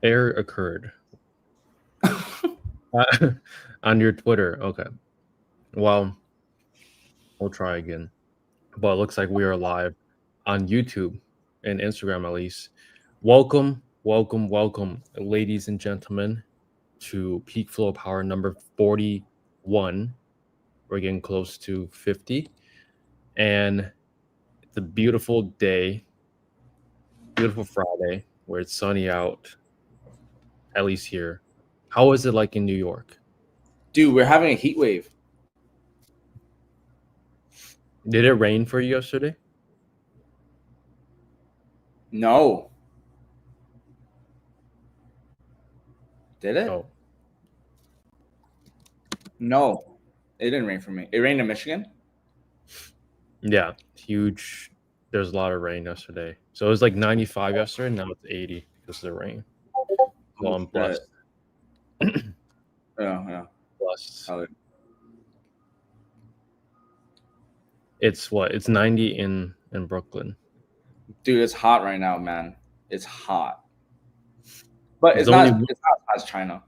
Error occurred on your Twitter. Okay. Well, we'll try again. But it looks like we are live on YouTube and Instagram at least. Welcome, ladies and gentlemen, to PeakFlow Power number 41. We're getting close to 50. And it's a beautiful day, beautiful Friday, where it's sunny out, at least here. How is it like in New York? Dude, we're having a heat wave. Did it rain for you yesterday? No. Did it? Oh, No. It didn't rain for me. It rained in Michigan? yeah, huge. There's a lot of rain yesterday. So it was like 95 yesterday, now it's 80 because of the rain. So I'm blessed. Yeah. Blessed. Oh, It's what? It's 90 in Brooklyn. dude, it's hot right now, man. It's hot. But it's It's not only as hot as China.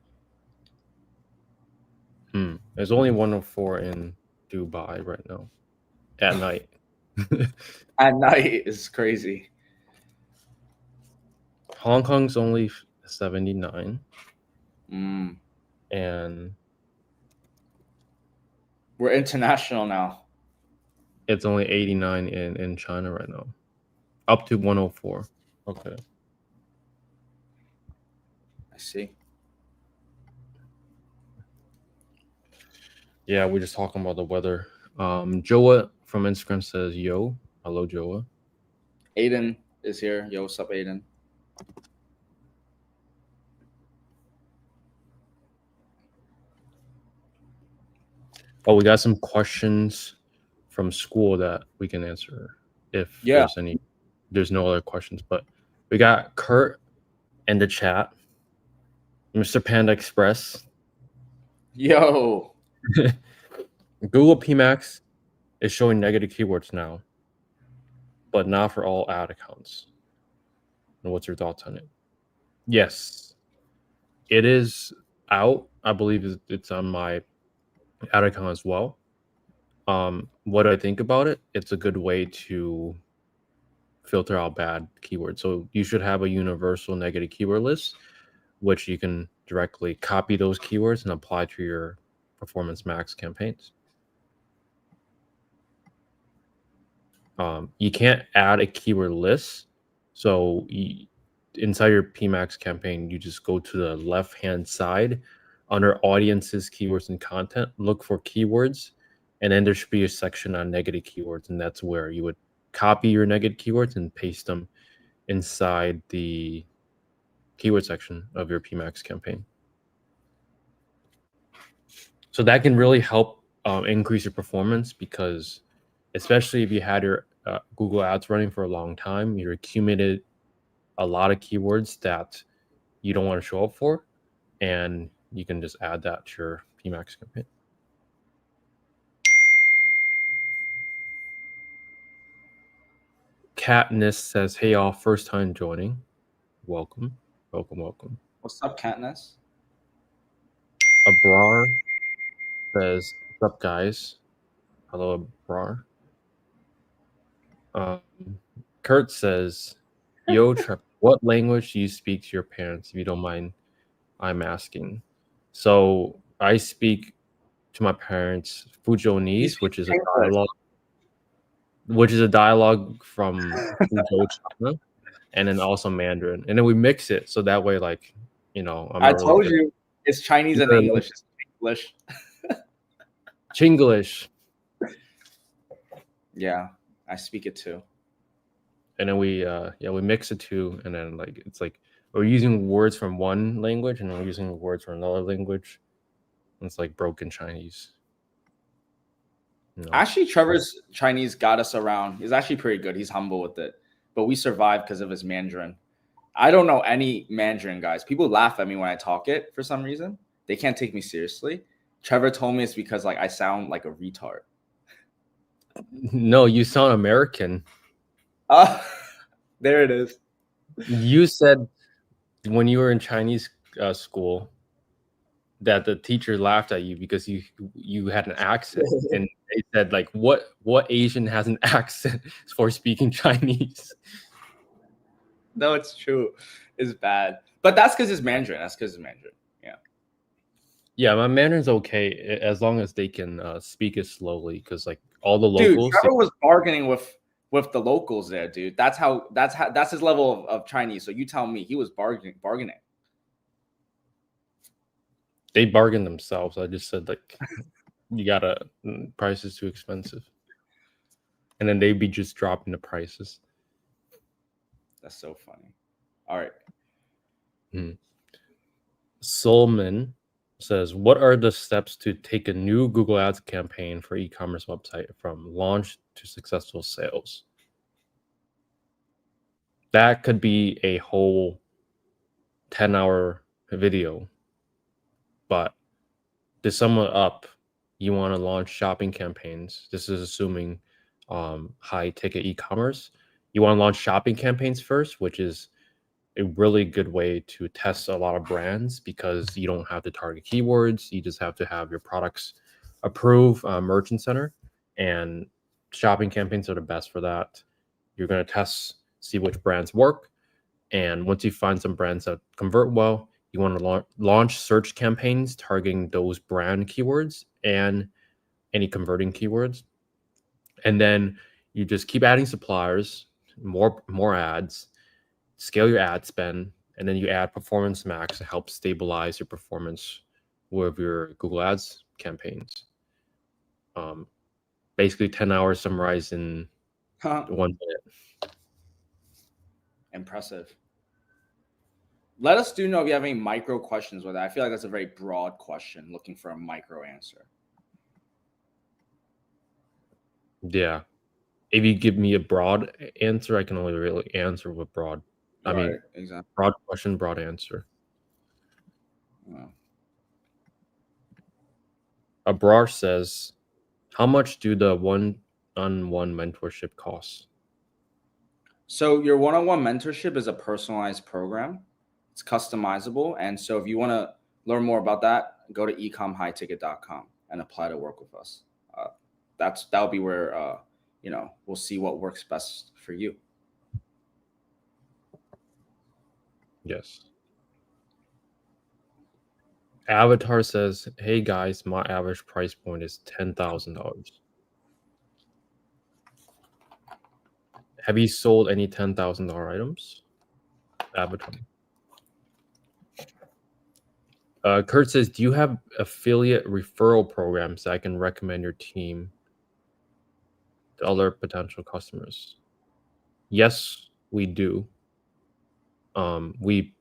There's only 104 in Dubai right now at night. At night is crazy. Hong Kong's only 79, and We're international now. it's only 89 in China right now, up to 104. Okay. I see. Yeah, we're just talking about the weather. Joa from Instagram says, "Yo, hello, Joa." Aiden is here. Yo, what's up, Aiden? Oh, we got some questions from school that we can answer if there's any. There's no other questions, but we got Kurt in the chat, Mr. Panda Express. Yo. Google PMax is showing negative keywords now, but not for all ad accounts. And what's your thoughts on it? Yes, it is out. I believe it's on my ad account as well. What do I think about it? It's a good way to filter out bad keywords. So you should have a universal negative keyword list, which you can directly copy those keywords and apply to your Performance Max campaigns. You can't add a keyword list. So inside your PMax campaign, you just go to the left-hand side under audiences, keywords, and content, look for keywords, and then there should be a section on negative keywords, and that's where you would copy your negative keywords and paste them inside the keyword section of your PMax campaign. So that can really help increase your performance, because especially if you had your Google Ads running for a long time, you accumulated a lot of keywords that you don't want to show up for, and you can just add that to your PMax campaign. Katniss says, "Hey y'all, first time joining. Welcome. What's up, Katniss? Abrar says, "What's up, guys? Hello, Abrar." Kurt says, "Yo, Trevor, what language do you speak to your parents, if you don't mind I'm asking?" So I speak to my parents Fujonese, which is a dialogue from Fuzhou, China, and then also Mandarin, and then we mix it so that way, like, I told you it's Chinese and English. It's English. Chinglish. Yeah, I speak it too. And then we mix it too, and then it's like we're using words from one language and we're using words from another language. It's like broken Chinese. Actually, Trevor's Chinese got us around. He's actually pretty good. He's humble with it, but we survived because of his Mandarin. I don't know any Mandarin, guys. People laugh at me when I talk it for some reason. They can't take me seriously. Trevor told me it's because I sound like a retard. No, you sound American. There it is. You said when you were in Chinese school, that the teacher laughed at you because you had an accent, and they said like, what Asian has an accent for speaking Chinese? No, it's true. It's bad, but that's because it's Mandarin. Yeah. Yeah, my Mandarin's okay as long as they can speak it slowly, because like all the Dude, locals, Trevor was bargaining with the locals there, dude. That's his level of Chinese. So you tell me he was bargaining. they bargain themselves. I just said like, you gotta, price is too expensive, and then they'd be just dropping the prices. That's so funny. All right. Solman says, what are the steps to take a new Google Ads campaign for e-commerce website from launch to successful sales? That could be a whole 10-hour video, but to sum it up, you want to launch shopping campaigns. This is assuming high ticket e-commerce. You want to launch shopping campaigns first, which is a really good way to test a lot of brands because you don't have to target keywords. You just have to have your products approved Merchant Center, and shopping campaigns are the best for that. You're going to test, see which brands work, and once you find some brands that convert well, you want to launch search campaigns targeting those brand keywords and any converting keywords. And then you just keep adding suppliers, more ads, scale your ad spend, and then you add Performance Max to help stabilize your performance with your Google Ads campaigns. Basically 10 hours summarized in 1 minute. Impressive. Let us know if you have any micro questions with that. I feel like that's a very broad question, looking for a micro answer. Yeah. If you give me a broad answer, I can only really answer with broad. I mean, exactly. Broad question, broad answer. Abrar says, how much do the one-on-one mentorship cost? So your one-on-one mentorship is a personalized program. It's customizable. And so if you want to learn more about that, go to ecomhighticket.com and apply to work with us. That'll be where we'll see what works best for you. Yes. Avatar says, hey guys, my average price point is $10,000. Have you sold any $10,000 items? Avatar. Kurt says, do you have affiliate referral programs that I can recommend your team to other potential customers? Yes, we do. We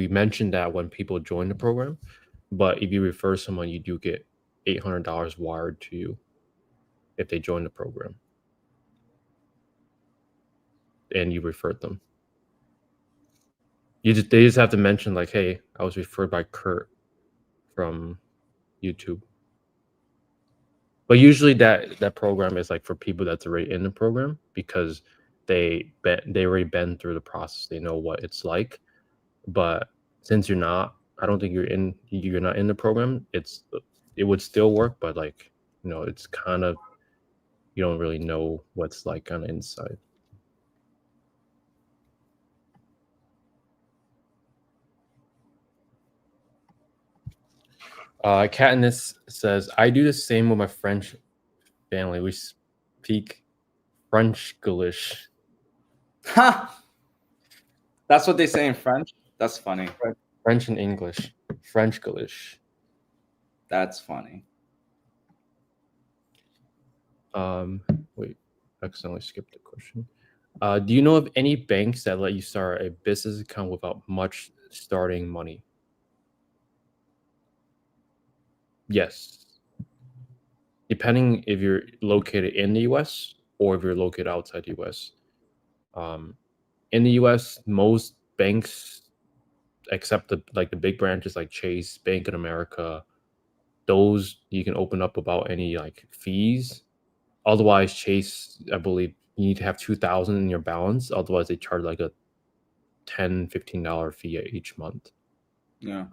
mentioned that when people join the program, but if you refer someone, you do get $800 wired to you if they join the program and you referred them. They just have to mention like, hey, I was referred by Kurt from YouTube. But usually that program is like for people that's already in the program because they already been through the process. They know what it's like. But since you're not, I don't think you're not in the program. It would still work, but like, it's kind of, you don't really know what's like on the inside. Katniss says, I do the same with my French family. We speak French-Galish. Ha! That's what they say in French? That's funny. French and English. French-Galish. That's funny. Wait, accidentally skipped the question. Do you know of any banks that let you start a business account without much starting money? Yes. Depending if you're located in the US or if you're located outside the US. In the US, most banks, except the big branches like Chase, Bank of America, those you can open up without any like fees. Otherwise, Chase, I believe you need to have 2,000 in your balance. Otherwise, they charge like a $10-15 fee each month. Yeah.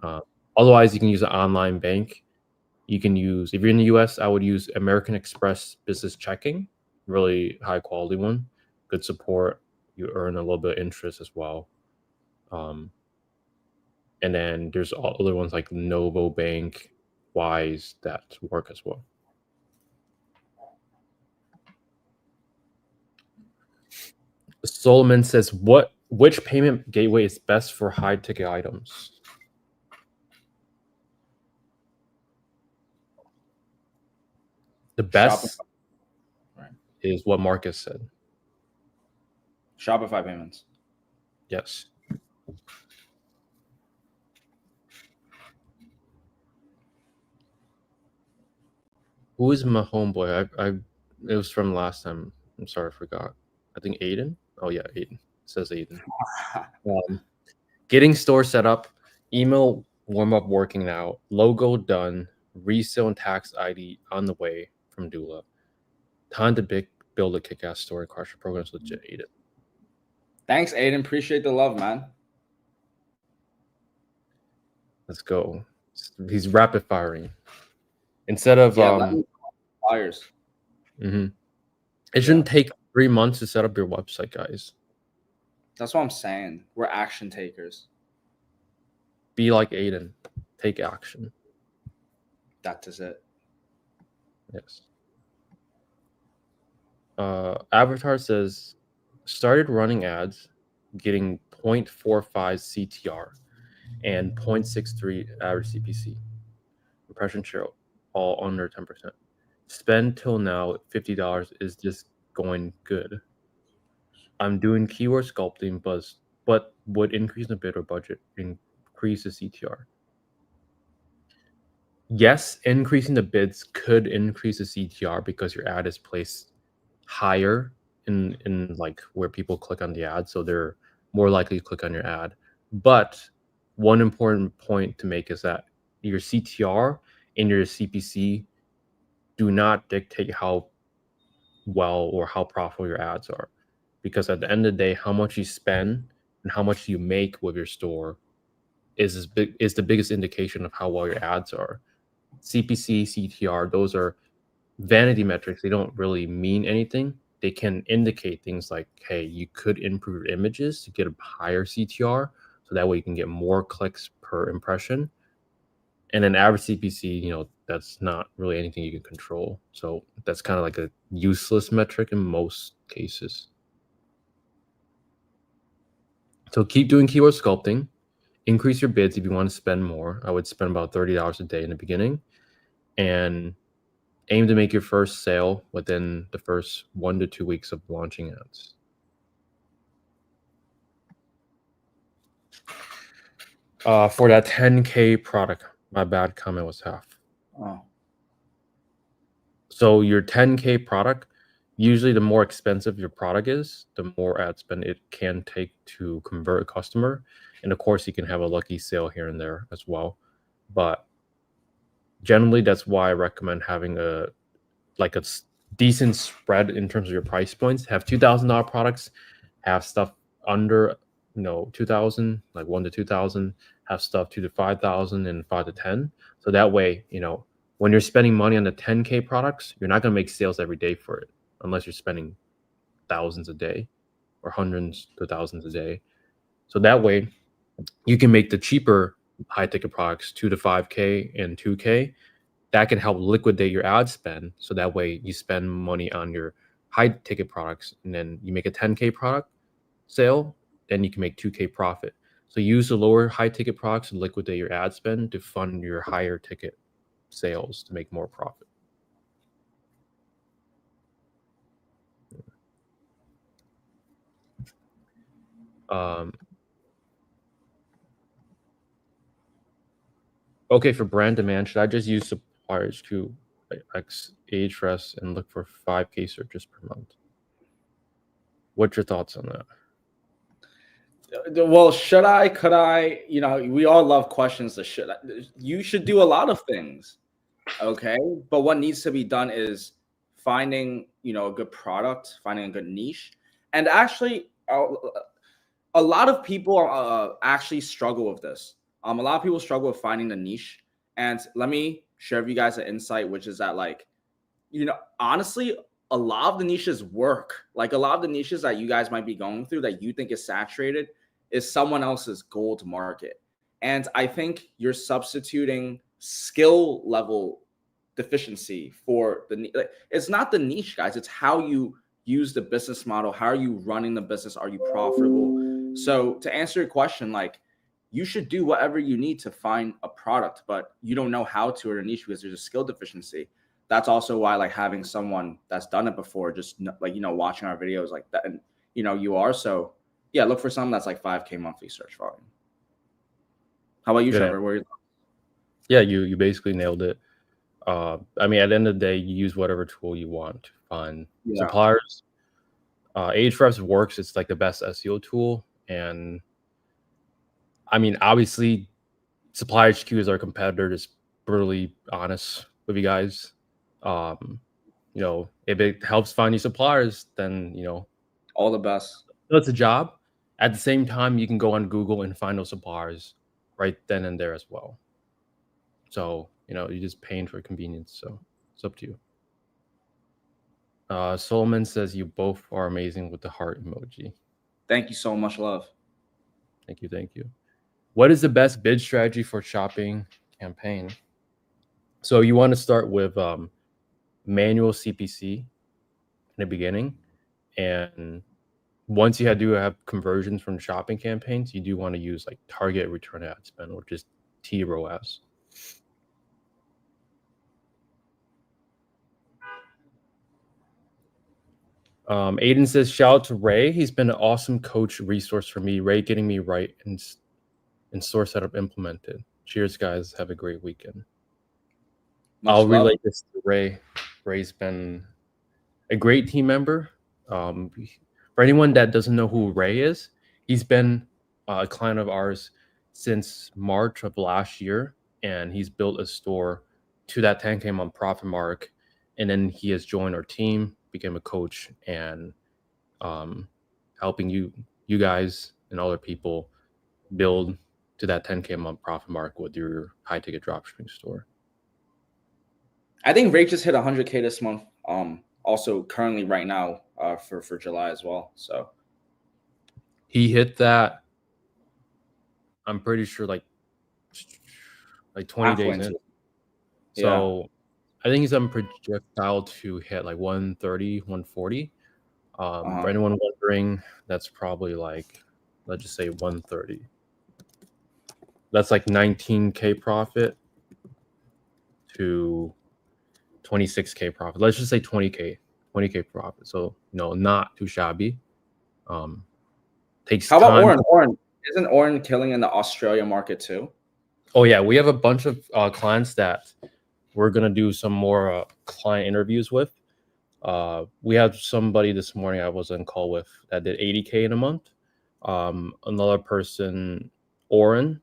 Otherwise, you can use an online bank. You can use, if you're in the US, I would use American Express Business Checking, really high quality one, good support. You earn a little bit of interest as well. And then there's other ones like Novo Bank, Wise that work as well. Solomon says, which payment gateway is best for high ticket items? The best is what Marcus said. Shopify payments. Yes. Who is my homeboy? It was from last time. I'm sorry, I forgot. I think Aiden. Oh yeah, Aiden. It says Aiden. Getting store set up, email warm up working now, logo done, resale and tax ID on the way from Dula. Time to build a kick-ass store and crush your programs legit, Aiden. Thanks, Aiden. Appreciate the love, man. Let's go. He's rapid firing. Instead of fires. It shouldn't take 3 months to set up your website, guys. That's what I'm saying. We're action takers. Be like Aiden. Take action. That is it. Yes. Avatar says, started running ads, getting 0.45 CTR and 0.63 average CPC. Impression share all under 10%. Spend till now $50 is just going good. I'm doing keyword sculpting, but would increase the bid or budget increase the CTR. Yes, increasing the bids could increase the CTR because your ad is placed higher in like where people click on the ad, so they're more likely to click on your ad. But one important point to make is that your CTR and your CPC do not dictate how well or how profitable your ads are, because at the end of the day, how much you spend and how much you make with your store is the biggest indication of how well your ads are. CPC, CTR, those are vanity metrics. They don't really mean anything. They can indicate things like, hey, you could improve your images to get a higher CTR, so that way you can get more clicks per impression. And an average CPC, that's not really anything you can control. So that's kind of like a useless metric in most cases. So keep doing keyword sculpting. Increase your bids if you want to spend more. I would spend about $30 a day in the beginning, and aim to make your first sale within the first 1 to 2 weeks of launching ads. For that 10K product, my bad comment was half. Oh. So your 10K product, usually the more expensive your product is, the more ad spend it can take to convert a customer. And of course, you can have a lucky sale here and there as well. But generally, that's why I recommend having a decent spread in terms of your price points. Have $2,000 products, have stuff under 2,000, like 1 to 2,000, have stuff 2 to 5,000 and 5 to 10. So that way, when you're spending money on the 10K products, you're not going to make sales every day for it unless you're spending thousands a day or hundreds to thousands a day. So that way you can make the cheaper high ticket products 2 to 5K and 2K. That can help liquidate your ad spend. So that way you spend money on your high ticket products, and then you make a 10K product sale, then you can make 2K profit. So use the lower high ticket products to liquidate your ad spend to fund your higher ticket sales to make more profit. Okay, for brand demand, should I just use suppliers to Ahrefs and look for 5K searches per month? What's your thoughts on that? Well, should I? Could I? We all love questions. You should do a lot of things, okay? But what needs to be done is finding, a good product, finding a good niche, and actually, a a lot of people actually struggle with this. A lot of people struggle with finding the niche. And let me share with you guys an insight, which is that, like, honestly, a lot of the niches work. Like, a lot of the niches that you guys might be going through that you think is saturated is someone else's gold market. And I think you're substituting skill level deficiency for it's not the niche, guys. It's how you use the business model. How are you running the business? Are you profitable? So to answer your question, like, you should do whatever you need to find a product, but you don't know how to or a niche because there's a skill deficiency. That's also why, like, having someone that's done it before, just like, watching our videos like that, and you are. So yeah, look for something that's like 5K monthly search volume. How about you, Trevor? Yeah, you basically nailed it. I mean, at the end of the day, you use whatever tool you want to find suppliers. Ahrefs works. It's like the best SEO tool. And I mean, obviously, Supply HQ is our competitor. Just brutally honest with you guys. If it helps find you suppliers, then all the best. That's a job. At the same time, you can go on Google and find those suppliers right then and there as well. So you're just paying for convenience. So it's up to you. Solomon says you both are amazing with the heart emoji. Thank you so much, love. Thank you. What is the best bid strategy for shopping campaign? So you want to start with manual CPC in the beginning, and once you do have conversions from shopping campaigns, you do want to use like target return ad spend, which is TROAS. Aiden says, shout out to Ray. He's been an awesome coach resource for me. Ray getting me right and source setup implemented. Cheers, guys. Have a great weekend. I'll relate this to Ray. Ray's been a great team member. For anyone that doesn't know who Ray is, he's been a client of ours since March of last year, and he's built a store to that 10K month profit mark, and then he has joined our team, became a coach, and helping you guys and other people build to that 10K month profit mark with your high ticket dropshipping store. I think Ray just hit 100K this month. Also currently right now for July as well. So he hit that, I'm pretty sure, like 20 days in. So I think he's on projectile to hit like 130, 140. For anyone wondering, that's probably like, let's just say 130. That's like 19K profit to 26K profit. Let's just say 20K profit. So not too shabby. Takes. How about Oren? Oren, isn't Oren killing in the Australia market too? Oh yeah, we have a bunch of clients that we're gonna do some more client interviews with. We had somebody this morning I was on call with that did 80K in a month. Another person, Oren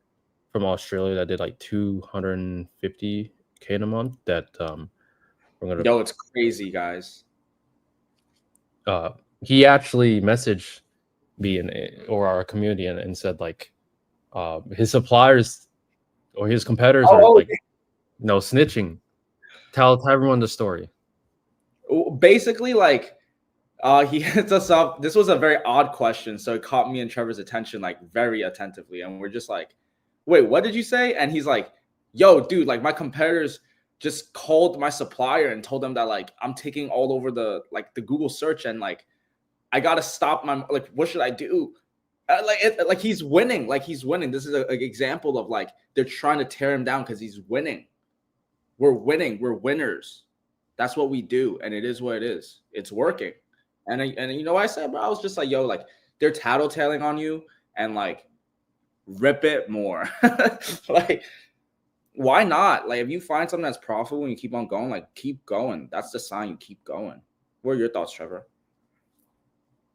from Australia, that did like 250K in a month. That we're gonna. Yo, it's crazy, guys. He actually messaged me or our community and said like his suppliers or his competitors are like snitching. Tell everyone the story. Basically, like he hits us up. This was a very odd question, so it caught me and Trevor's attention like very attentively, and we're just like, wait, what did you say? And he's like, yo, dude, like my competitors just called my supplier and told them that like I'm taking all over the Google search, and like I gotta stop my, like, what should I do? Like he's winning. This is an example of like they're trying to tear him down because he's winning. We're winning. We're winners. That's what we do, and it is what it is. It's working. And I said, bro, I was just like, yo, like they're tattletaling on you, and like rip it more. Like, why not? Like, if you find something that's profitable and you keep on going, like keep going. That's the sign you keep going. What are your thoughts, Trevor?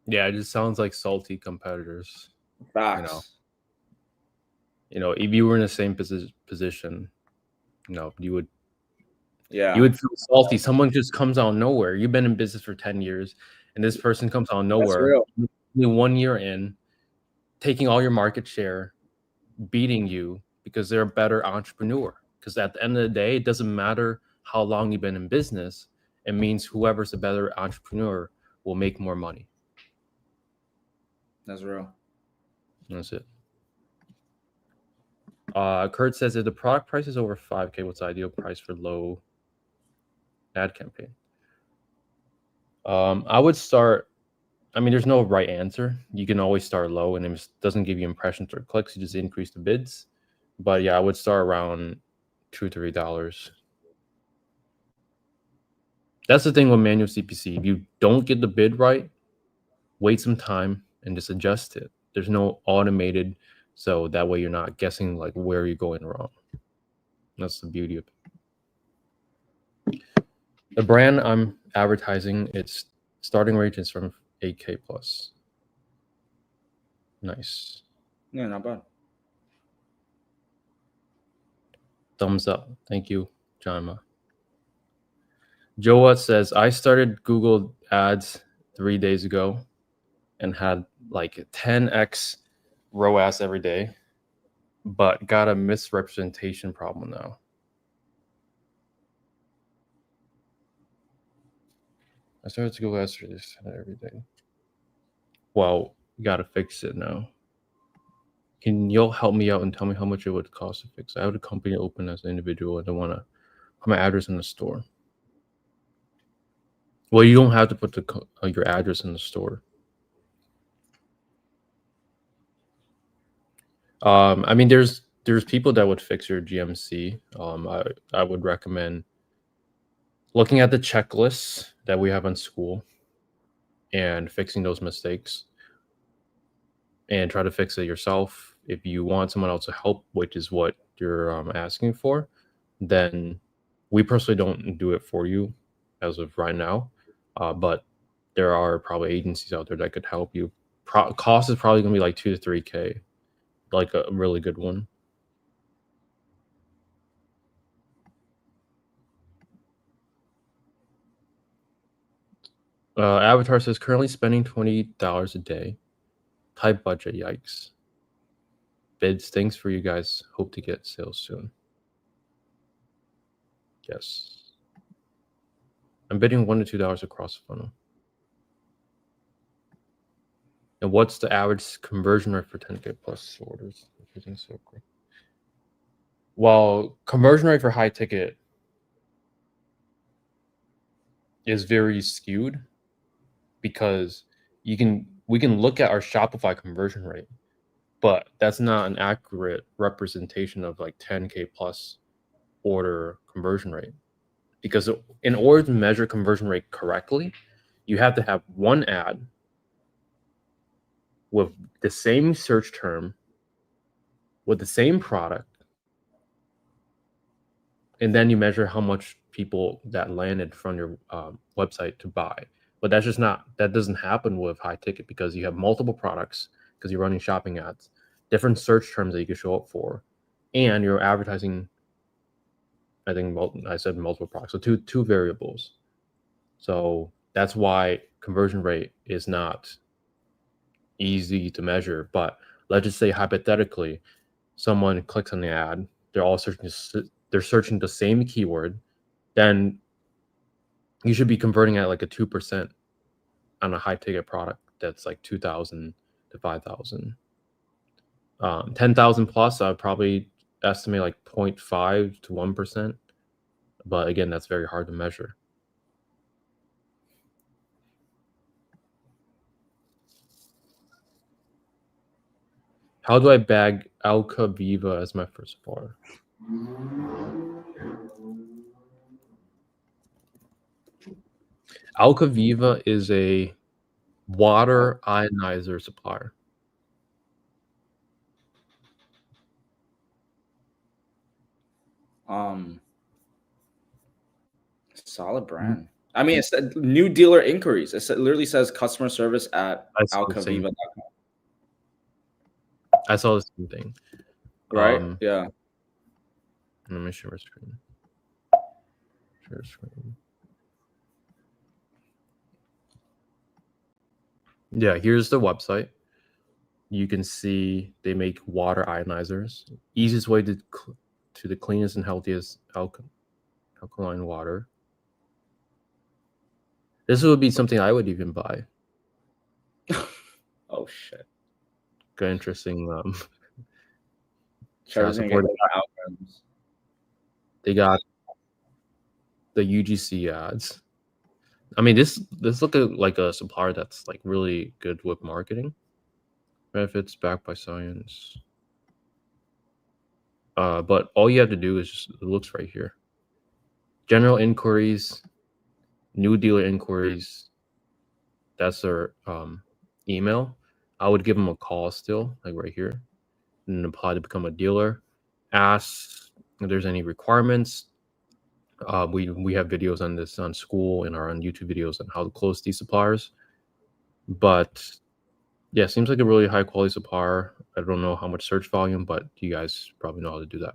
Yeah, it just sounds like salty competitors. Facts. If you were in the same position, you would. Yeah. You would feel salty. Someone just comes out of nowhere. You've been in business for 10 years, and this person comes out of nowhere. Only 1 year in, taking all your market share, beating you because they're a better entrepreneur. Because at the end of the day, it doesn't matter how long you've been in business. It means whoever's a better entrepreneur will make more money. That's real. That's it. Kurt says if the product price is over 5K, what's the ideal price for low ad campaign? I would start. I mean, there's no right answer. You can always start low, and it doesn't give you impressions or clicks. You just increase the bids. But yeah, I would start around $2-3. That's the thing with manual CPC. If you don't get the bid right, wait some time and just adjust it. There's no automated, so that way you're not guessing like where you're going wrong. That's the beauty of it. The brand I'm advertising, its starting rate is from 8K plus. Nice. Yeah, not bad. Thumbs up. Thank you, Janma. Joa says, I started Google Ads 3 days ago and had like 10x ROAS every day, but got a misrepresentation problem now. I started to Google Ads for this every day. Well, you got to fix it now. Can you help me out and tell me how much it would cost to fix? I have a company open as an individual. I don't want to put my address in the store. Well, you don't have to put your address in the store. I mean, there's people that would fix your GMC. I would recommend looking at the checklists that we have in school and fixing those mistakes, and try to fix it yourself. If you want someone else to help, which is what you're asking for, then we personally don't do it for you as of right now. But there are probably agencies out there that could help you. Cost is probably going to be like 2 to 3K, like a really good one. Avatar says currently spending $20 a day. Tight budget, yikes. Bids, thanks for you guys. Hope to get sales soon. Yes. I'm bidding $1 to $2 across the funnel. And what's the average conversion rate for 10K plus orders? So great. Well, conversion rate for high ticket is very skewed because we can look at our Shopify conversion rate, but that's not an accurate representation of like 10K plus order conversion rate. Because in order to measure conversion rate correctly, you have to have one ad with the same search term, with the same product, and then you measure how much people that landed from your website to buy. But that doesn't happen with high ticket because you have multiple products, because you're running shopping ads, different search terms that you can show up for, and you're advertising. I think I said multiple products, so two variables. So that's why conversion rate is not easy to measure. But let's just say hypothetically, someone clicks on the ad, they're searching the same keyword, then you should be converting at like a 2% on a high ticket product that's like 2,000 to 5,000. 10,000 plus, I would probably estimate like 0.5 to 1%. But again, that's very hard to measure. How do I bag Alka Viva as my first supplier? Alka Viva is a water ionizer supplier. Solid brand. I mean, it's new dealer inquiries. It literally says customer service at alcaviva.com. I saw the same thing. Right? Yeah. Let me share my screen. Share screen. Yeah, here's the website. You can see they make water ionizers. Easiest way to the cleanest and healthiest alkaline water. This would be something I would even buy. Oh shit. Good, interesting. Trevor's gonna get algorithms. They got the UGC ads. I mean, this look like a supplier that's like really good with marketing. Benefits backed by science. But all you have to do is just, it looks right here. General inquiries, new dealer inquiries. That's their email. I would give them a call still, like right here, and apply to become a dealer. Ask if there's any requirements. We have videos on this on school and our on YouTube videos on how to close these suppliers. But yeah, seems like a really high quality supplier. I don't know how much search volume, but you guys probably know how to do that.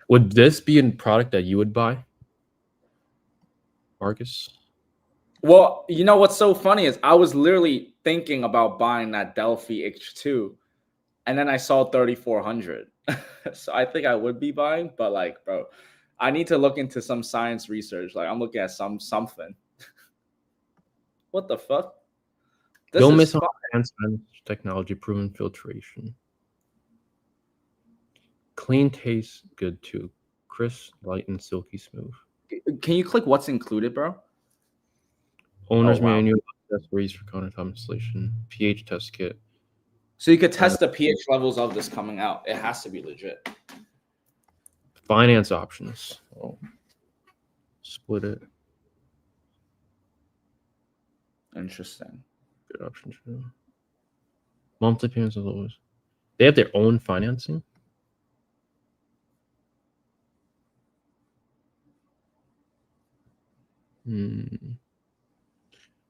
Would this be a product that you would buy, Marcus? Well, you know what's so funny is I was literally thinking about buying that Delphi H2, and then I saw 3,400. So I think I would be buying, but like, bro, I need to look into some science research. Like, I'm looking at something. What the fuck? Don't miss on advanced technology, proven filtration. Clean tastes good too. Crisp, light, and silky smooth. Can you click what's included, bro? Owner's manual, accessories for countertop installation, pH test kit. So you could test the pH levels of this coming out. It has to be legit. Finance options. Oh. Split it. Interesting. Good option too. Monthly payments are lowest. They have their own financing.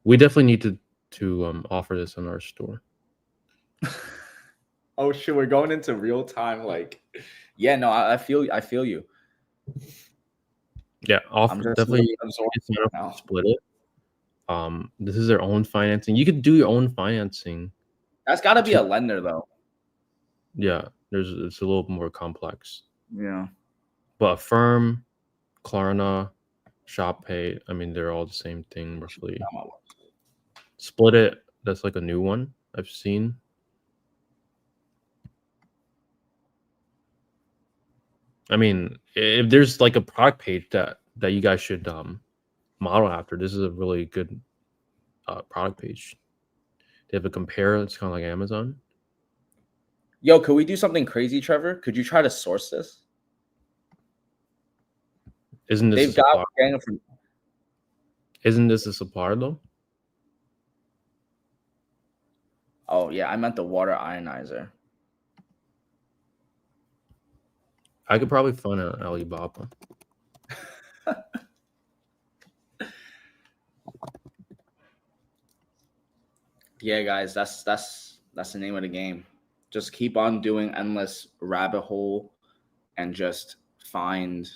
We definitely need to offer this in our store. Oh shit, we're going into real time. Like, yeah, no, I feel you. Yeah, definitely split it. This is their own financing. You could do your own financing. That's got to be a lender though. Yeah, it's a little more complex. Yeah, but Affirm, Klarna, ShopPay, I mean, they're all the same thing roughly. Split it. That's like a new one I've seen. I mean, if there's like a product page that you guys should model after, this is a really good product page. They have a compare. It's kind of like Amazon. Yo, could we do something crazy, Trevor? Could you try to source this? Isn't this Isn't this a supplier though? Oh yeah, I meant the water ionizer. I could probably find an Alibaba. Yeah, guys, that's the name of the game. Just keep on doing endless rabbit hole and just find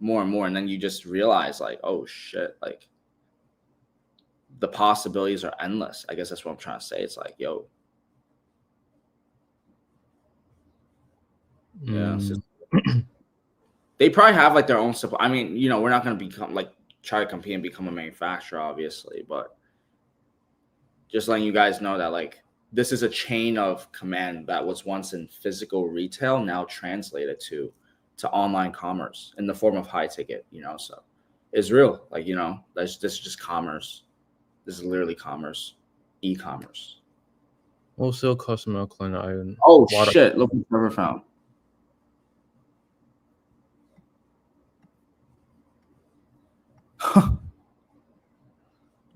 more and more, and then you just realize like, oh shit, like the possibilities are endless. I guess that's what I'm trying to say. It's like, yo, yeah, they probably have like their own supply. I mean, you know, we're not going to become like try to compete and become a manufacturer, obviously, but just letting you guys know that like this is a chain of command that was once in physical retail, now translated to online commerce in the form of high ticket, you know. So it's real. Like, you know, this is just commerce. This is literally commerce, e-commerce. Wholesale custom alkaline iron. Oh shit! Look what Trevor found.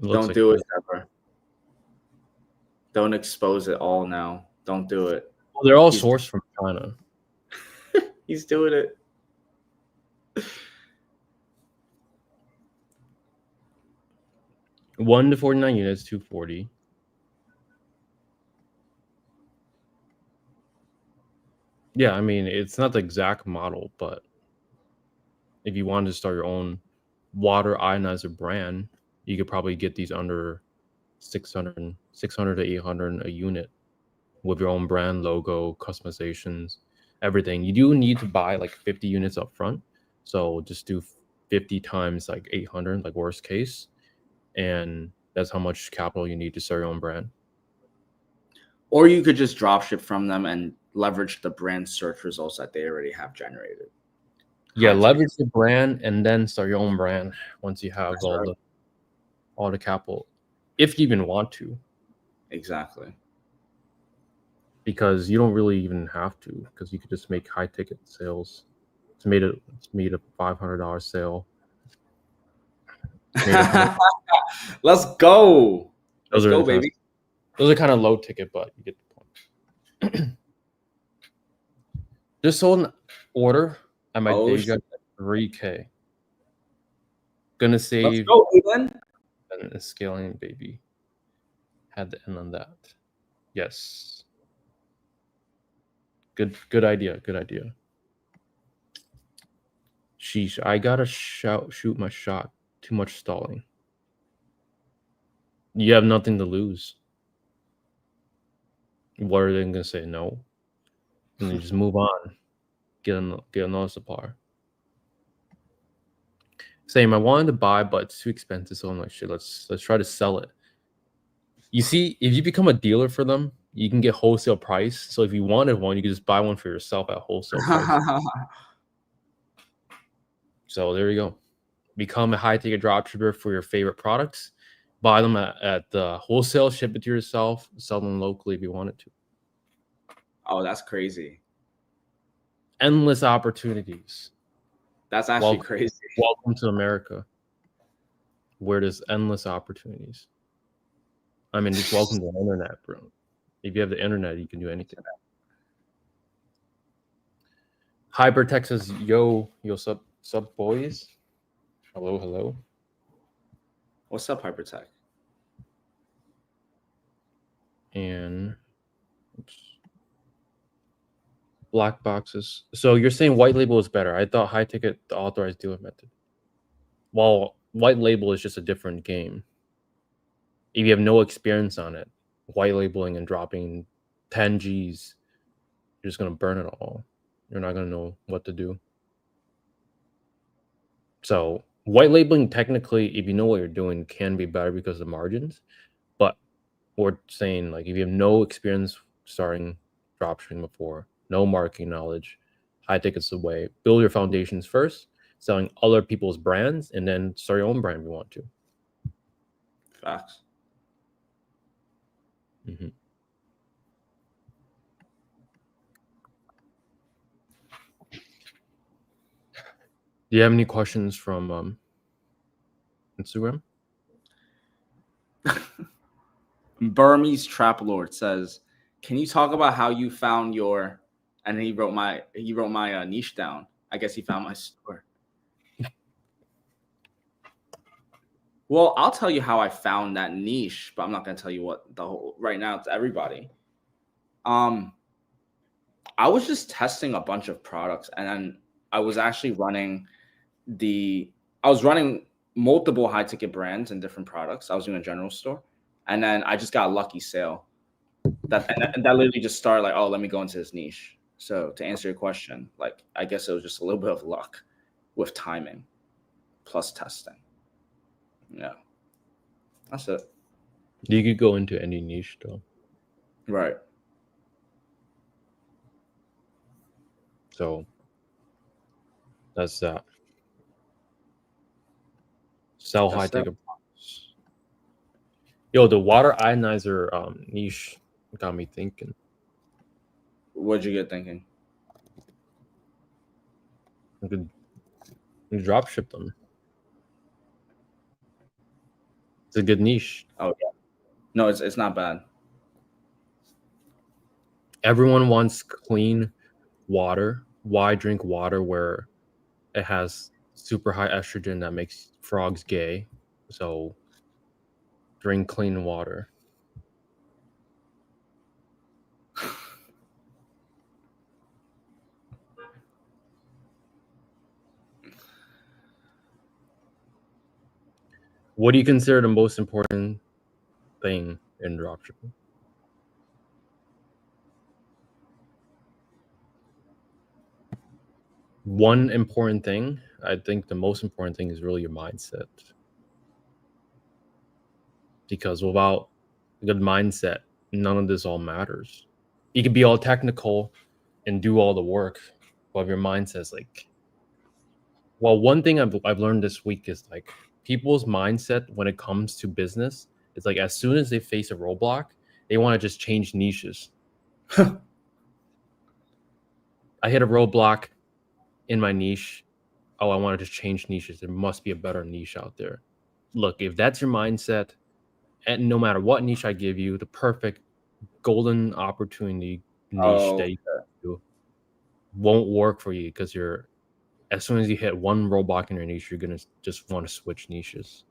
Don't do it, Trevor. Don't expose it all now. Don't do it. Well, they're all sourced from China. He's doing it. One to 49 units, 240. Yeah, I mean, it's not the exact model, but if you wanted to start your own water ionizer brand, you could probably get these under 600 to 800 a unit with your own brand logo, customizations, everything. You do need to buy like 50 units up front. So just do 50 times like 800, like worst case. And that's how much capital you need to start your own brand. Or you could just drop ship from them and leverage the brand search results that they already have generated. Yeah, leverage the brand and then start your own brand once you have That's all the capital, if you even want to. Exactly. Because you don't really even have to, because you could just make high ticket sales. It's made a $500 sale. Let's go. Let's go, baby. Those are kind of low ticket, but you get the point. Just sold an order at my day job at $3K. Gonna save. Let's go, Ethan. And scaling, baby. Had to end on that. Yes. Good idea. Good idea. Sheesh, I gotta shoot my shot. Too much stalling. You have nothing to lose. What are they gonna say? No. And then just move on. Get another supplier. Same. I wanted to buy, but it's too expensive. So I'm like, shit. Let's try to sell it. You see, if you become a dealer for them, you can get wholesale price. So if you wanted one, you could just buy one for yourself at wholesale price. So there you go. Become a high-ticket dropshipper for your favorite products. Buy them at the wholesale, ship it to yourself, sell them locally if you wanted to. Oh, that's crazy. Endless opportunities. That's actually crazy. Welcome to America, where there's endless opportunities. I mean, just welcome to the internet, bro. If you have the internet, you can do anything. Hypertext says, yo, sub boys. Hello. What's up, Hypertech? And black boxes. So you're saying white label is better. I thought high ticket, the authorized dealer method. Well, white label is just a different game. If you have no experience on it, white labeling and dropping 10 G's, you're just going to burn it all. You're not going to know what to do. So white labeling, technically, if you know what you're doing, can be better because of the margins. But we're saying, like, if you have no experience starting dropshipping before, no marketing knowledge, high ticket's the way. Build your foundations first, selling other people's brands, and then start your own brand if you want to. Facts. Mm-hmm. Do you have any questions from Instagram? Burmese Trap Lord says, "Can you talk about how you found your?" And he wrote my niche down. I guess he found my store. Well, I'll tell you how I found that niche, but I'm not gonna tell you what the whole right now. It's everybody. I was just testing a bunch of products, and then I was actually running multiple high ticket brands and different products. I was doing a general store, and then I just got a lucky sale. That literally just started like, oh, let me go into this niche. So to answer your question, like I guess it was just a little bit of luck with timing plus testing. Yeah, that's it. You could go into any niche though. Right. So that's that. Sell high ticket products. Yo, the water ionizer niche got me thinking. What'd you get thinking? I could drop ship them. It's a good niche. Oh yeah. No, it's not bad. Everyone wants clean water. Why drink water where it has super high estrogen that makes frogs gay? So drink clean water. What do you consider the most important thing in dropshipping? One important thing, I think the most important thing is really your mindset. Because without a good mindset, none of this all matters. You could be all technical and do all the work, but if your mindset's like, well, one thing I've learned this week is like people's mindset when it comes to business is like as soon as they face a roadblock, they want to just change niches. I hit a roadblock in my niche. Oh, I want to just change niches. There must be a better niche out there. Look, if that's your mindset, and no matter what niche I give you, the perfect golden opportunity niche that you do won't work for you because you're as soon as you hit one roadblock in your niche, you're gonna just want to switch niches.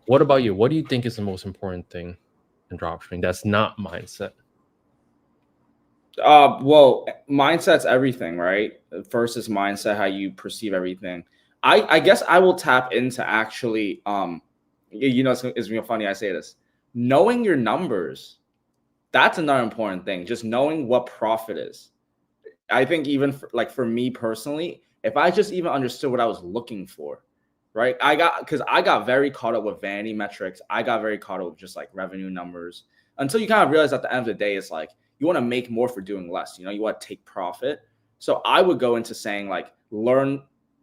What about you? What do you think is the most important thing in dropshipping that's not mindset? Well, mindset's everything, right? First is mindset, how you perceive everything. I guess I will tap into actually, it's real funny I say this. Knowing your numbers, that's another important thing. Just knowing what profit is. I think even for me personally, if I just even understood what I was looking for, right? Because I got very caught up with vanity metrics. I got very caught up with just like revenue numbers until you kind of realize at the end of the day, it's like you want to make more for doing less. You know, you want to take profit. So I would go into saying like learn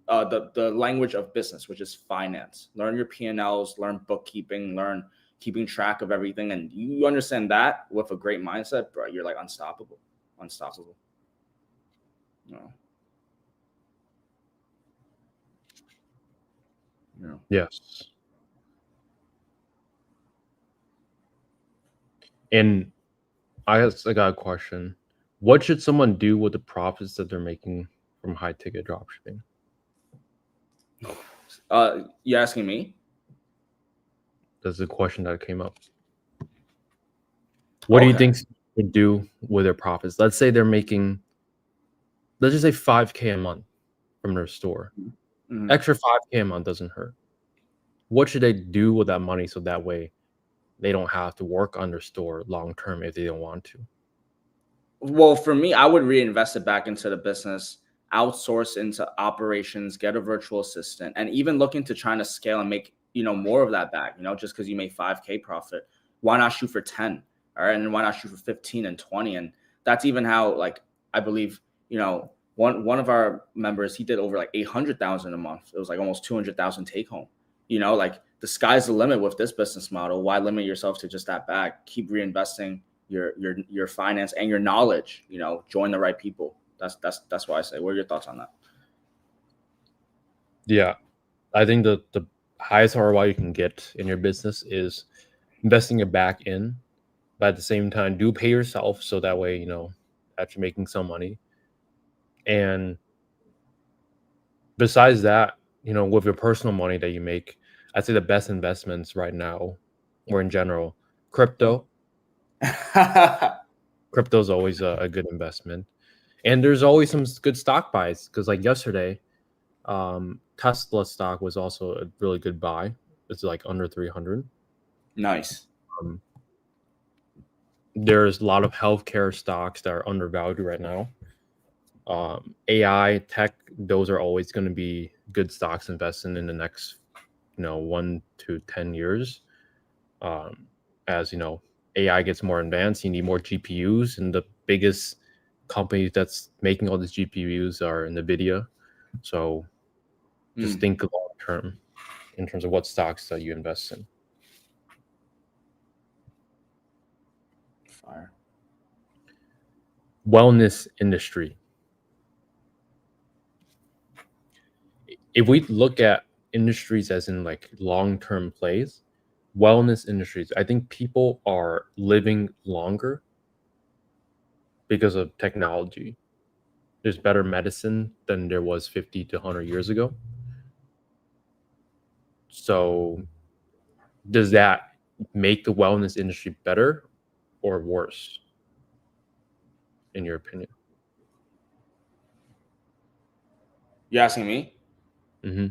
the language of business, which is finance. Learn your P&Ls, learn bookkeeping, learn keeping track of everything, and you understand that with a great mindset, bro. You're like unstoppable, unstoppable. No. No. Yes. And I got a question. What should someone do with the profits that they're making from high ticket dropshipping? You asking me? That's the question that came up. What do you think would do with their profits? Let's say they're making, let's just say 5K a month from their store. Mhm. Extra 5K a month doesn't hurt. What should they do with that money so that way they don't have to work on their store long term if they don't want to? Well, for me, I would reinvest it back into the business, outsource into operations, get a virtual assistant, and even look into trying to scale and make more of that back. Just because you made 5K profit, why not shoot for 10? All right, and why not shoot for 15 and 20? And that's even how like I believe one of our members, he did over like 800,000 a month. It was like almost 200,000 take home. Like the sky's the limit with this business model. Why limit yourself to just that back? Keep reinvesting your finance and your knowledge. Join the right people. That's why I say. What are your thoughts on that? Yeah, I think the highest ROI you can get in your business is investing it back in, but at the same time, do pay yourself so that way that you're making some money. And besides that, with your personal money that you make, I'd say the best investments right now, or in general, crypto. Crypto is always a good investment, and there's always some good stock buys because like yesterday, Tesla stock was also a really good buy. It's like under 300. Nice. There's a lot of healthcare stocks that are undervalued right now. AI tech, those are always going to be good stocks investing in the next 1 to 10 years. As AI gets more advanced, you need more GPUs, and the biggest company that's making all these GPUs are NVIDIA. So just think long term in terms of what stocks that you invest in. Fire. Wellness industry. If we look at industries as in like long-term plays, wellness industries, I think people are living longer because of technology. There's better medicine than there was 50 to 100 years ago. So does that make the wellness industry better or worse, in your opinion? You asking me? Mm-hmm.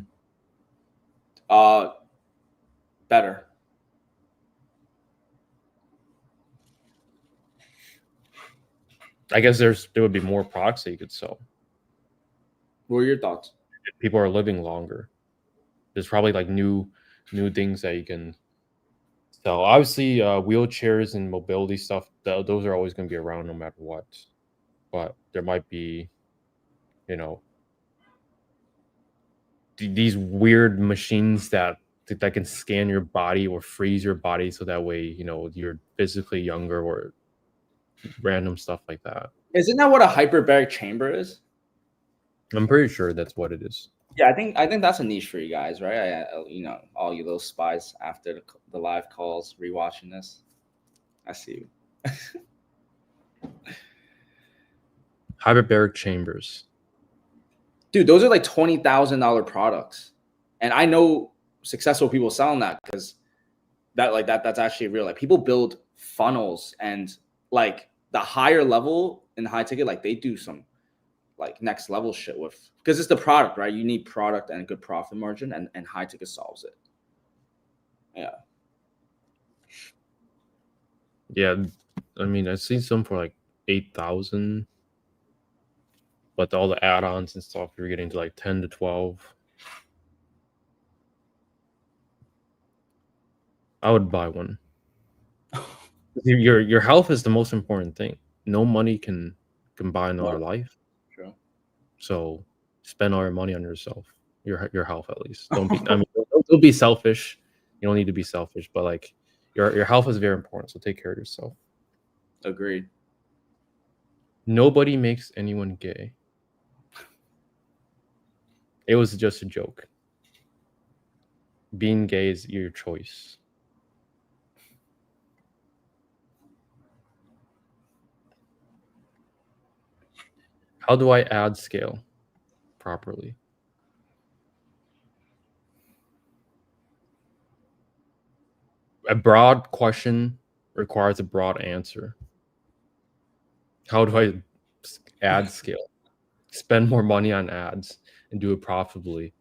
Better. I guess there would be more products that you could sell. What are your thoughts? People are living longer. There's probably like new things that you can sell. Obviously, wheelchairs and mobility stuff, those are always going to be around no matter what. But there might be, you know, these weird machines that can scan your body or freeze your body so that way, you know, you're physically younger, or random stuff like that. Isn't that what a hyperbaric chamber is? I'm pretty sure that's what it is. Yeah, I think that's a niche for you guys, right? You know, all you little spies after the live calls rewatching this. I see you. Hyperbaric chambers. Dude, those are like $20,000 products. And I know successful people selling that because that's actually real. Like people build funnels, and like the higher level in high ticket, like they do some like next level shit with, because it's the product, right? You need product and a good profit margin, and high ticket solves it. Yeah. Yeah, I mean, I've seen some for like 8,000, but all the add-ons and stuff, you're getting to like 10 to 12. I would buy one. Your health is the most important thing. No money can buy another life. True. So spend all your money on yourself, your health at least. Don't be. I mean, don't be selfish. You don't need to be selfish, but like your health is very important. So take care of yourself. Agreed. Nobody makes anyone gay. It was just a joke. Being gay is your choice. How do I ad scale properly? A broad question requires a broad answer. How do I ad scale? Spend more money on ads and do it profitably.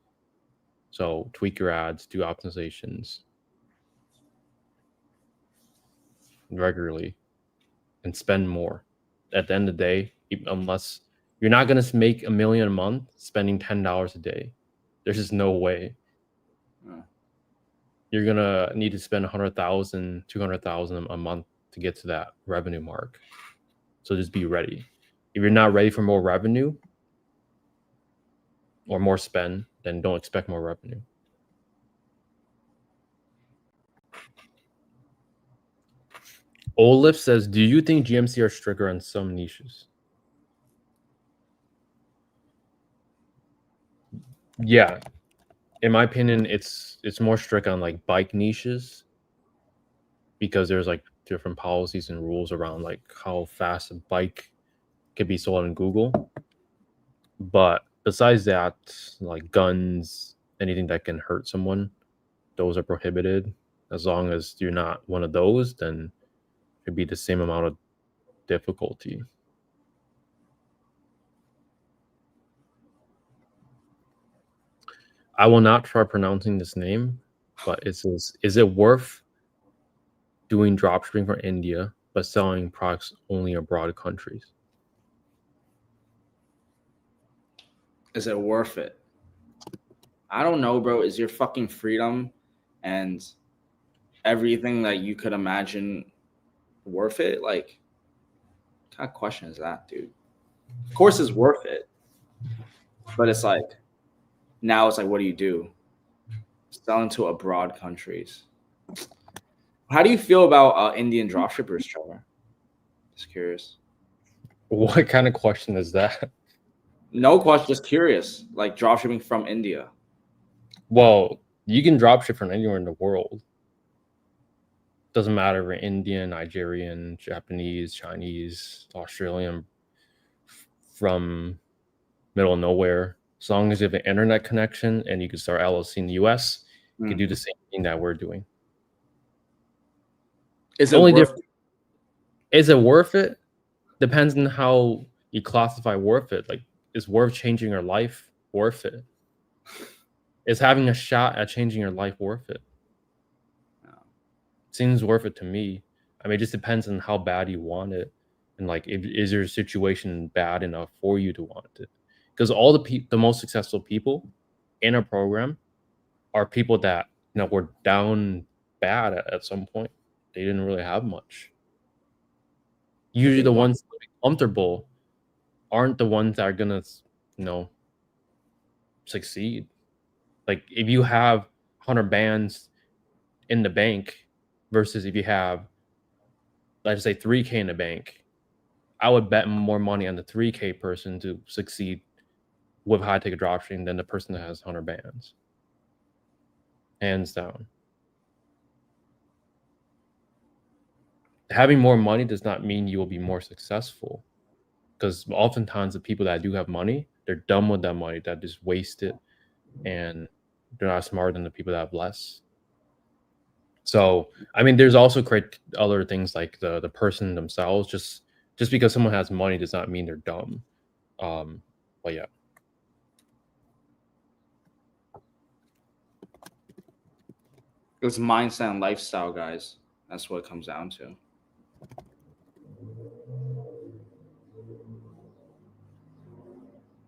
So tweak your ads, do optimizations regularly, and spend more. At the end of the day, unless you're not going to make $1 million a month spending $10 a day, there's just no way. You're going to need to spend 100,000, 200,000 a month to get to that revenue mark. So just be ready. If you're not ready for more revenue or more spend, then don't expect more revenue. Olif says, do you think GMC are stricter on some niches? Yeah. In my opinion, it's more strict on like bike niches, because there's like different policies and rules around like how fast a bike could be sold on Google. But besides that, like guns, anything that can hurt someone, those are prohibited. As long as you're not one of those, then it'd be the same amount of difficulty. I will not try pronouncing this name, but it says, is it worth doing dropshipping from India but selling products only abroad countries? Is it worth it? I don't know, bro. Is your fucking freedom and everything that you could imagine worth it? Like, what kind of question is that, dude? Of course it's worth it. But it's like, now it's like, what do you do? Selling to abroad countries. How do you feel about Indian dropshippers, Trevor? Just curious. What kind of question is that? No question, just curious. Like dropshipping from India. Well, you can dropship from anywhere in the world. Doesn't matter if you're Indian, Nigerian, Japanese, Chinese, Australian, from middle of nowhere. As long as you have an internet connection and you can start LLC in the US, you can do the same thing that we're doing. Is it worth it? Depends on how you classify worth it. Like, is worth changing your life worth it? Is having a shot at changing your life worth it? Seems worth it to me. I mean, it just depends on how bad you want it, and like, is your situation bad enough for you to want it? Because all the most successful people in a program are people that were down bad at some point. They didn't really have much. Usually, the ones that are comfortable aren't the ones that are gonna, succeed. Like, if you have 100 bands in the bank versus if you have, let's say, 3K in the bank, I would bet more money on the 3K person to succeed with high ticket dropshipping than the person that has 100 bands. Hands down. Having more money does not mean you will be more successful, because oftentimes the people that do have money, they're dumb with that money, that just waste it, and they're not smarter than the people that have less. So, I mean, there's also other things like the person themselves. Just because someone has money does not mean they're dumb. But yeah. It's mindset and lifestyle, guys. That's what it comes down to.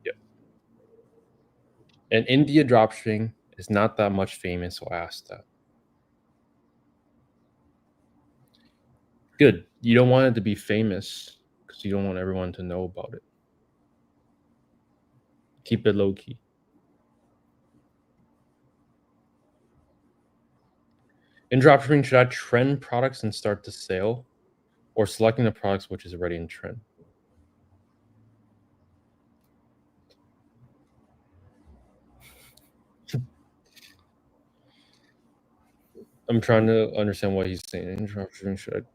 Yeah. And India dropshipping is not that much famous, so I asked that. Good. You don't want it to be famous because you don't want everyone to know about it. Keep it low key. In dropshipping, should I trend products and start the sale, or selecting the products which is already in trend? I'm trying to understand what he's saying. In dropshipping,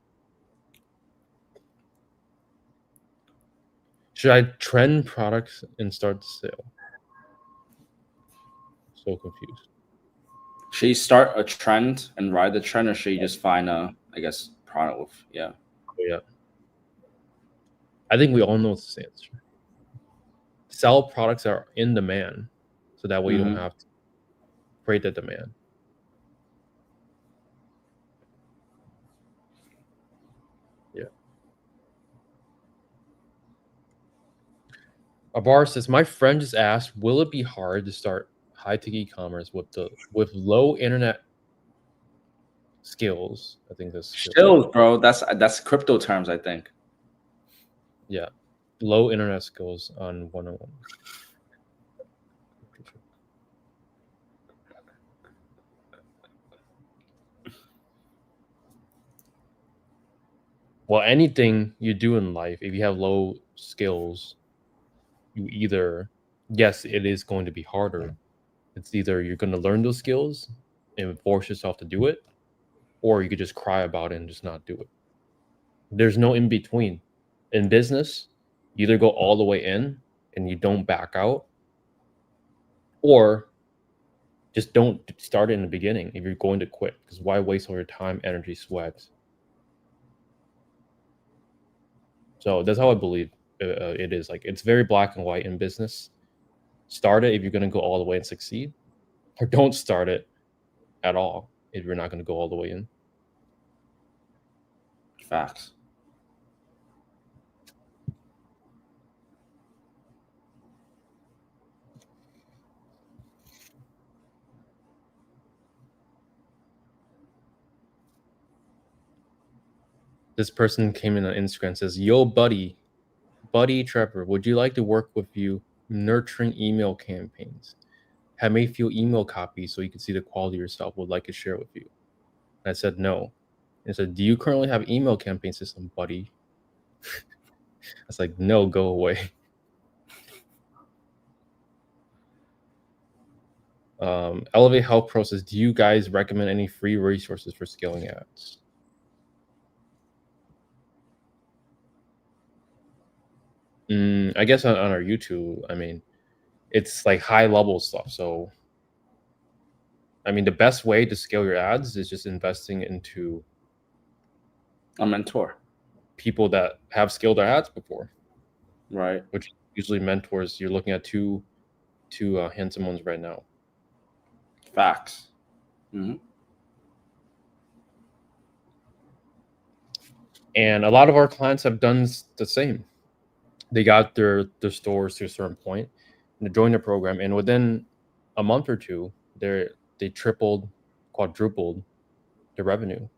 should I trend products and start the sale? So confused. Should you start a trend and ride the trend, or should you just find a, I guess, product with, yeah. Yeah. I think we all know this answer. Sell products that are in demand, so that way you don't have to create the demand. Yeah. Abar says, my friend just asked, will it be hard to start high-tech e-commerce with low internet skills? I think that's skills, bro. That's crypto terms, I think. Yeah. Low internet skills on one-on-one. Well, anything you do in life, if you have low skills, you either, yes, it is going to be harder. It's either you're going to learn those skills and force yourself to do it, or you could just cry about it and just not do it. There's no in between. In business, you either go all the way in and you don't back out, or just don't start it in the beginning if you're going to quit, because why waste all your time, energy, sweat? So that's how I believe it is. Like, it's very black and white in business. Start it if you're going to go all the way and succeed, or don't start it at all if you're not going to go all the way in. Facts. This person came in on Instagram and says, yo, buddy Trevor, would you like to work with you nurturing email campaigns? Have made a few email copies so you can see the quality yourself. Would like to share with you. And I said no. And I said, do you currently have email campaign system, buddy? I was like, no, go away. Elevate Health Pro says, do you guys recommend any free resources for scaling ads? I guess on our YouTube, I mean, it's like high level stuff. So, I mean, the best way to scale your ads is just investing into a mentor, people that have scaled their ads before, right? Which usually mentors. You're looking at two handsome ones right now. Facts. Mm-hmm. And a lot of our clients have done the same. They got their stores to a certain point, and they joined the program, and within a month or two, they tripled, quadrupled their revenue.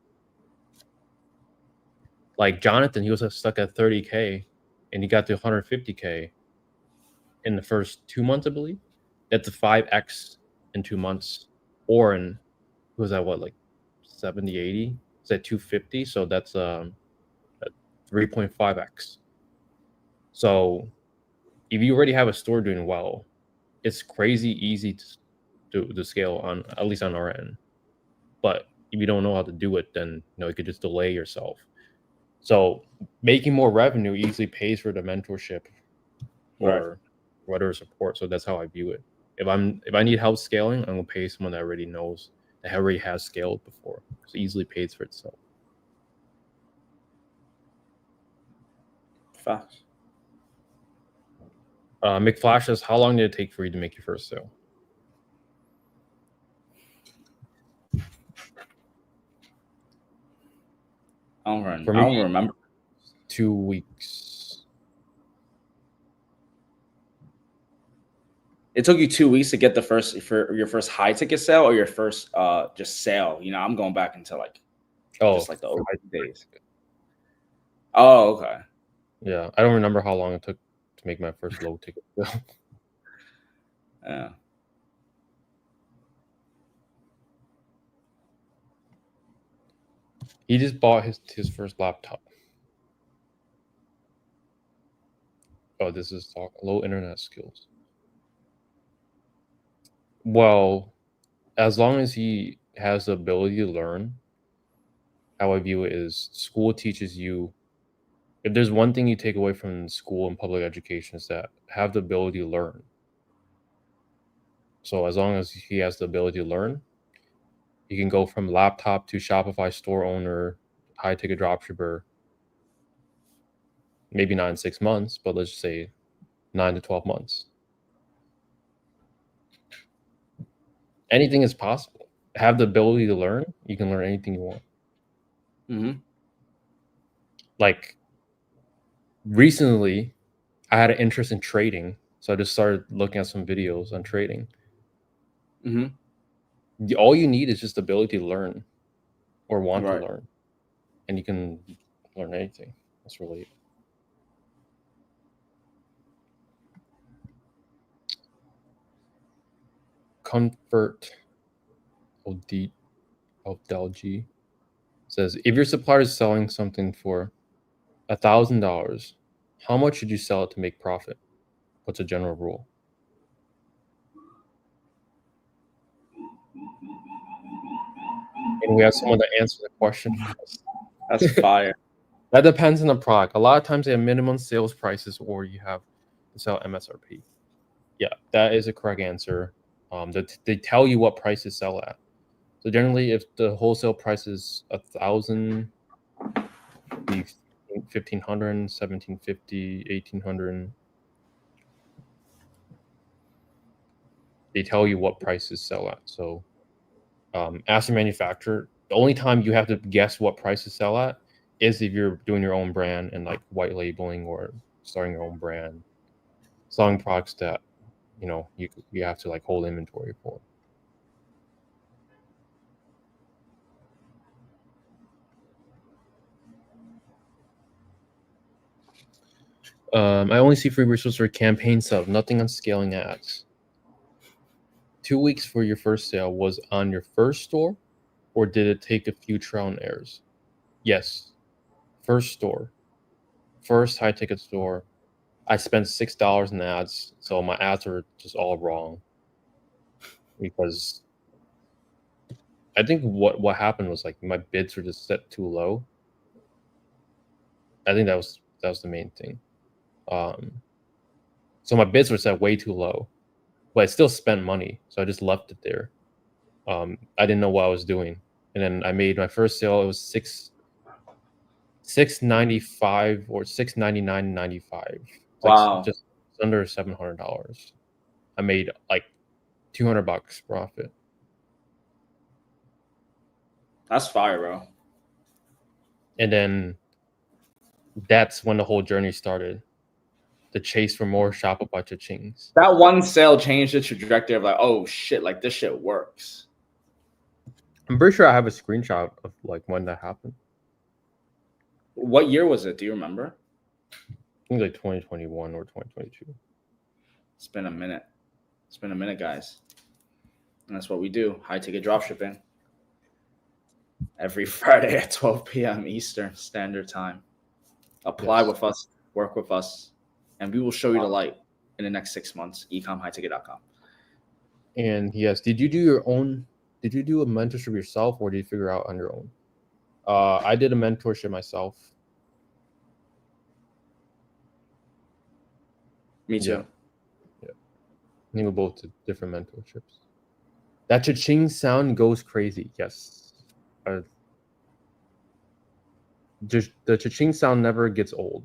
Like Jonathan, he was stuck at 30K, and he got to 150K in the first 2 months, I believe. That's a 5x in 2 months, or in was that what, like 70, 80? Is that 250? So that's a 3.5x. So if you already have a store doing well, it's crazy easy to scale on, at least on our end. But if you don't know how to do it, then you could just delay yourself. So making more revenue easily pays for the mentorship or whatever support. So that's how I view it. If I need help scaling, I'm gonna pay someone that already knows, that already has scaled before. So it easily pays for itself. Facts. McFlash says, how long did it take for you to make your first sale? I don't remember. 2 weeks. It took you 2 weeks to get your first high ticket sale, or your first just sale. I'm going back into just like the old days. Oh, okay. Yeah, I don't remember how long it took to make my first low ticket sale. Yeah. He just bought his first laptop. Oh, this is low internet skills. Well, as long as he has the ability to learn, how I view it is school teaches you. If there's one thing you take away from school and public education, is that have the ability to learn. So as long as he has the ability to learn, he can go from laptop to Shopify store owner, high ticket dropshipper. Maybe not in 6 months, but let's just say 9 to 12 months. Anything is possible. Have the ability to learn, you can learn anything you want. Mm-hmm. Like recently, I had an interest in trading, so I just started looking at some videos on trading. Mm-hmm. All you need is just the ability to learn or want to Right. learn, and you can learn anything. That's really it. Comfort of Delg says, if your supplier is selling something for $1,000, how much should you sell it to make profit? What's a general rule? And we have someone to answer the question for us. That's fire. That depends on the product. A lot of times they have minimum sales prices, or you have to sell MSRP. Yeah, that is a correct answer. They tell you what price to sell at. So generally, if the wholesale price is 1,000, be 1,500, 1,750, 1,800. They tell you what prices sell at. So as a manufacturer, the only time you have to guess what price to sell at is if you're doing your own brand and like white labeling or starting your own brand, selling products that you have to like hold inventory for. I only see free resources for campaign sub, nothing on scaling ads. 2 weeks for your first sale was on your first store, or did it take a few trial and errors? Yes, first store, first high ticket store. I spent $6 in ads, so my ads were just all wrong. Because I think what happened was like my bids were just set too low. I think that was the main thing. So my bids were set way too low, but I still spent money, so I just left it there. I didn't know what I was doing, and then I made my first sale. It was $695 or $699.95. Wow. Just under $700. I made like $200 profit. That's fire, bro. And then that's when the whole journey started. The chase for more Shopify cha-chings. That one sale changed the trajectory of like, oh shit, like this shit works. I'm pretty sure I have a screenshot of like when that happened. What year was it? Do you remember? I think like 2021 or 2022. It's been a minute. It's been a minute, guys. And that's what we do. High ticket dropshipping. Every Friday at 12 p.m. Eastern Standard Time. Apply with us, work with us, and we will show you the light in the next 6 months. ecomhighticket.com. And yes, did you do a mentorship yourself, or did you figure out on your own? I did a mentorship myself. Me too. Yeah. I think we both did different mentorships. That cha-ching sound goes crazy. Yes. Just the cha-ching sound never gets old.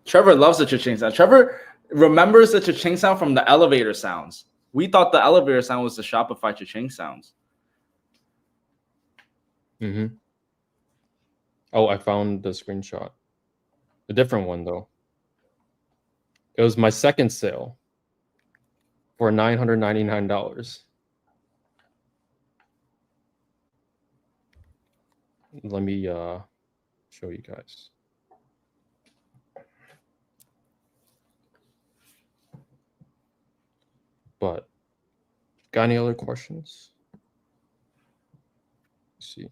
Trevor loves the cha-ching sound. Trevor remembers the cha-ching sound from the elevator sounds. We thought the elevator sound was the Shopify cha-ching sounds. Mm-hmm. Oh, I found the screenshot. A different one, though. It was my second sale for $999. Let me show you guys. But got any other questions? Let's see.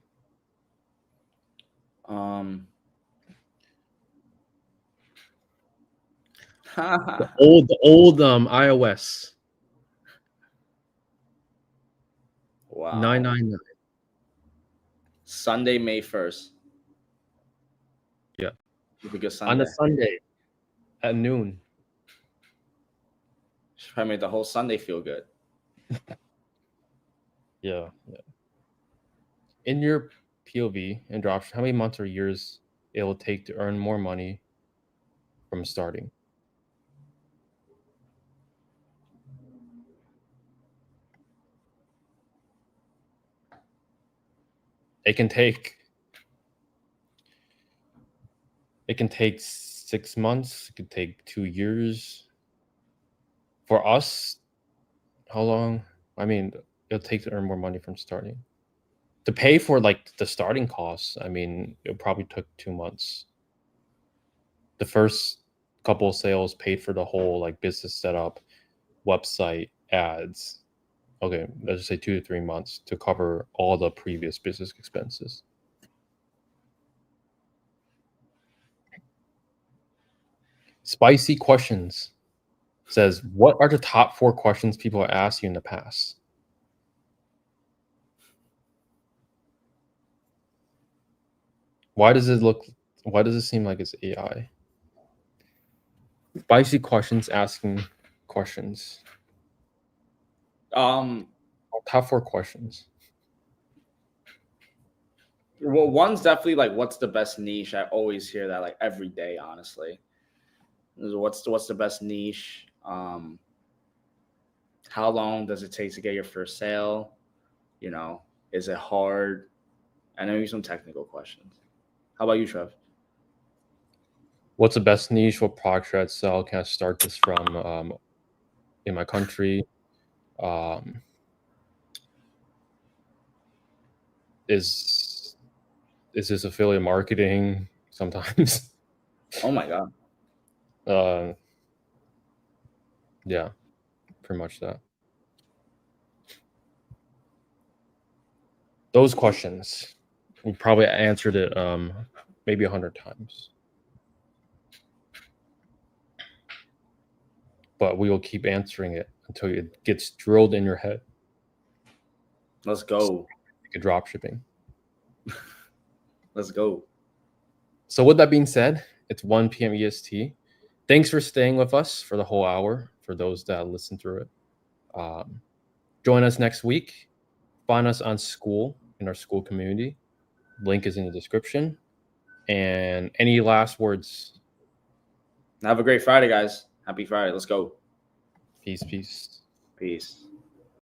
The old iOS. Wow. 999. Sunday, May 1st. Yeah. Have a good Sunday. On a Sunday at noon. Should probably make the whole Sunday feel good. Yeah. In your POV and dropship, how many months or years it will take to earn more money from starting? It can take 6 months. It could take 2 years. For us, how long? I mean, it'll take to earn more money from starting. To pay for like the starting costs, I mean, it probably took 2 months. The first couple of sales paid for the whole like business setup, website, ads. Okay, let's just say 2 to 3 months to cover all the previous business expenses. Spicy questions says, what are the top 4 questions people have asked you in the past? Why does it seem like it's AI? Spicy questions asking questions. Top 4 questions. Well, one's definitely like, what's the best niche? I always hear that like every day, honestly. What's the best niche? How long does it take to get your first sale? You know, is it hard? And maybe some technical questions. How about you, Trev? What's the best niche? What product should I sell? Can I start this from in my country? Is this affiliate marketing sometimes? Oh my God. Yeah, pretty much that. Those questions, we probably answered it maybe 100 times. But we will keep answering it until it gets drilled in your head. Let's go. Like drop shipping. Let's go. So with that being said, it's 1 p.m. EST. Thanks for staying with us for the whole hour, for those that listen through it. Join us next week. Find us on School, in our School community. Link is in the description. And any last words? Have a great Friday, guys. Happy Friday. Let's go. Peace. Peace.